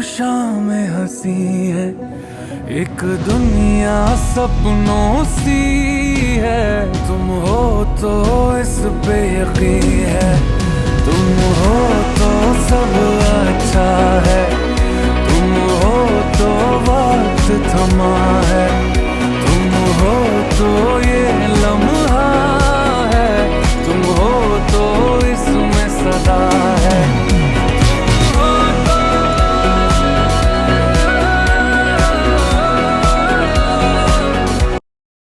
शाम हंसी है, एक दुनिया सपनों सी है। तुम हो तो इस पे यकीन है, तुम हो तो सब अच्छा है, तुम हो तो वक्त थमा